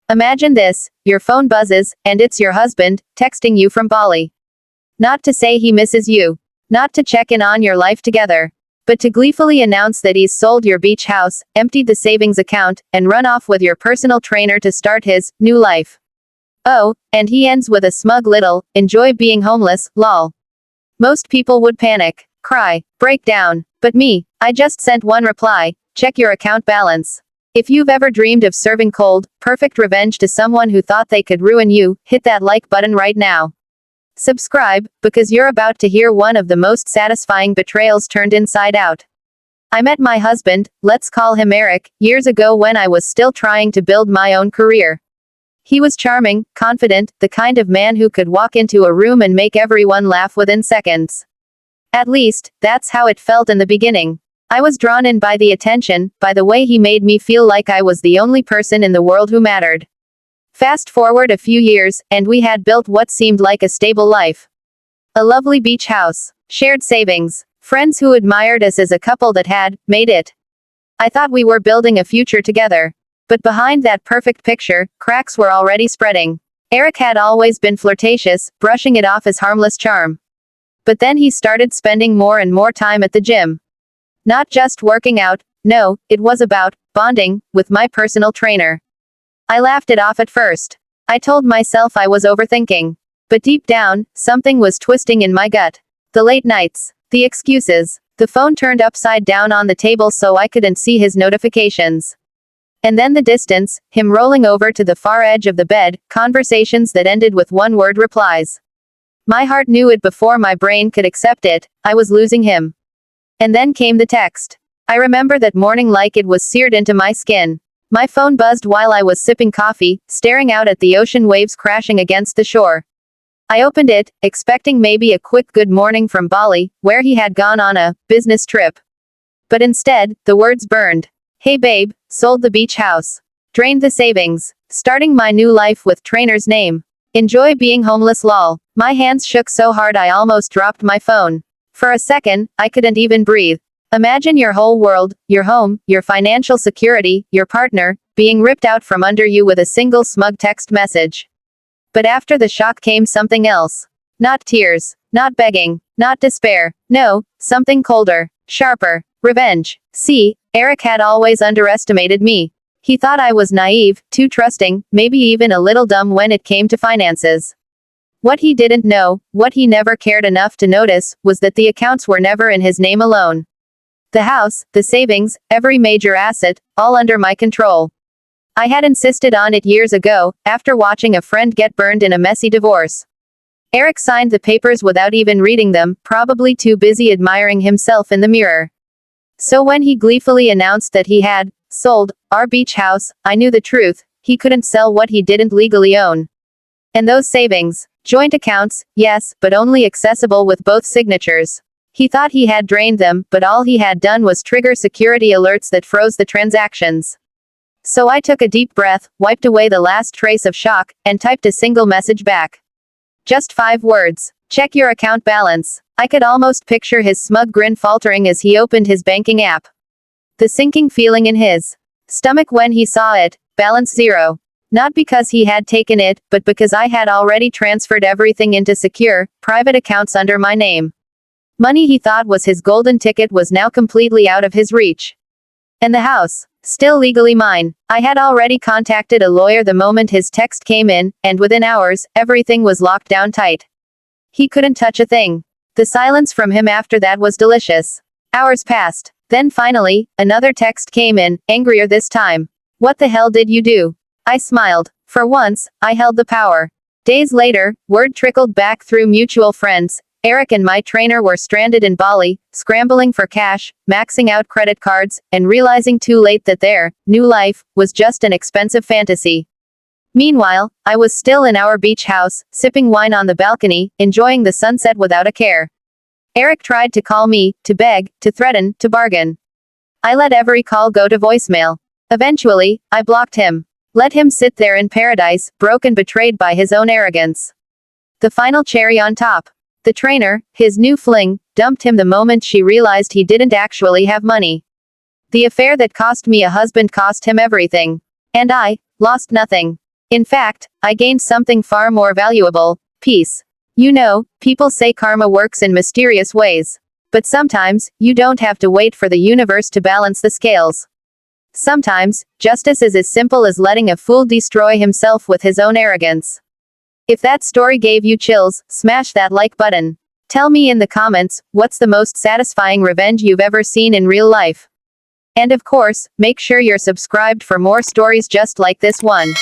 Imagine this, your phone buzzes, and it's your husband, texting you from Bali. Not to say he misses you. Not to check in on your life together. But to gleefully announce that he's sold your beach house, emptied the savings account, and run off with your personal trainer to start his new life. Oh, and he ends with a smug little, enjoy being homeless, lol. Most people would panic, cry, break down. But me, I just sent one reply, check your account balance. If you've ever dreamed of serving cold, perfect revenge to someone who thought they could ruin you, hit that like button right now. Subscribe, because you're about to hear one of the most satisfying betrayals turned inside out. I met my husband, let's call him Eric, years ago when I was still trying to build my own career. He was charming, confident, the kind of man who could walk into a room and make everyone laugh within seconds. At least, that's how it felt in the beginning. I was drawn in by the attention, by the way he made me feel like I was the only person in the world who mattered. Fast forward a few years, and we had built what seemed like a stable life. A lovely beach house, shared savings, friends who admired us as a couple that had made it. I thought we were building a future together. But behind that perfect picture, cracks were already spreading. Eric had always been flirtatious, brushing it off as harmless charm. But then he started spending more and more time at the gym. Not just working out, no, it was about bonding with my personal trainer. I laughed it off at first. I told myself I was overthinking. But deep down, something was twisting in my gut. The late nights, the excuses, the phone turned upside down on the table so I couldn't see his notifications. And then the distance, him rolling over to the far edge of the bed, conversations that ended with one-word replies. My heart knew it before my brain could accept it, I was losing him. And then came the text. I remember that morning like it was seared into my skin. My phone buzzed while I was sipping coffee, staring out at the ocean waves crashing against the shore. I opened it, expecting maybe a quick good morning from Bali, where he had gone on a business trip. But instead, the words burned. Hey babe, sold the beach house. Drained the savings. Starting my new life with trainer's name. Enjoy being homeless lol. My hands shook so hard I almost dropped my phone. For a second, I couldn't even breathe. Imagine your whole world, your home, your financial security, your partner, being ripped out from under you with a single smug text message. But after the shock came something else. Not tears, not begging, not despair, no, something colder, sharper, revenge. See, Eric had always underestimated me. He thought I was naive, too trusting, maybe even a little dumb when it came to finances. What he didn't know, what he never cared enough to notice, was that the accounts were never in his name alone. The house, the savings, every major asset, all under my control. I had insisted on it years ago, after watching a friend get burned in a messy divorce. Eric signed the papers without even reading them, probably too busy admiring himself in the mirror. So when he gleefully announced that he had sold our beach house, I knew the truth, he couldn't sell what he didn't legally own. And those savings, joint accounts, yes, but only accessible with both signatures. He thought he had drained them, but all he had done was trigger security alerts that froze the transactions. So I took a deep breath, wiped away the last trace of shock, and typed a single message back. Just 5 words. Check your account balance. I could almost picture his smug grin faltering as he opened his banking app. The sinking feeling in his stomach when he saw it, balance 0. Not because he had taken it, but because I had already transferred everything into secure, private accounts under my name. Money he thought was his golden ticket was now completely out of his reach. And the house, still legally mine. I had already contacted a lawyer the moment his text came in, and within hours, everything was locked down tight. He couldn't touch a thing. The silence from him after that was delicious. Hours passed. Then finally, another text came in, angrier this time. What the hell did you do? I smiled. For once, I held the power. Days later, word trickled back through mutual friends. Eric and my trainer were stranded in Bali, scrambling for cash, maxing out credit cards, and realizing too late that their new life was just an expensive fantasy. Meanwhile, I was still in our beach house, sipping wine on the balcony, enjoying the sunset without a care. Eric tried to call me, to beg, to threaten, to bargain. I let every call go to voicemail. Eventually, I blocked him. Let him sit there in paradise, broke and betrayed by his own arrogance. The final cherry on top. The trainer, his new fling, dumped him the moment she realized he didn't actually have money. The affair that cost me a husband cost him everything. And I lost nothing. In fact, I gained something far more valuable: peace. You know, people say karma works in mysterious ways. But sometimes, you don't have to wait for the universe to balance the scales. Sometimes, justice is as simple as letting a fool destroy himself with his own arrogance. If that story gave you chills, smash that like button. Tell me in the comments, what's the most satisfying revenge you've ever seen in real life? And of course, make sure you're subscribed for more stories just like this one.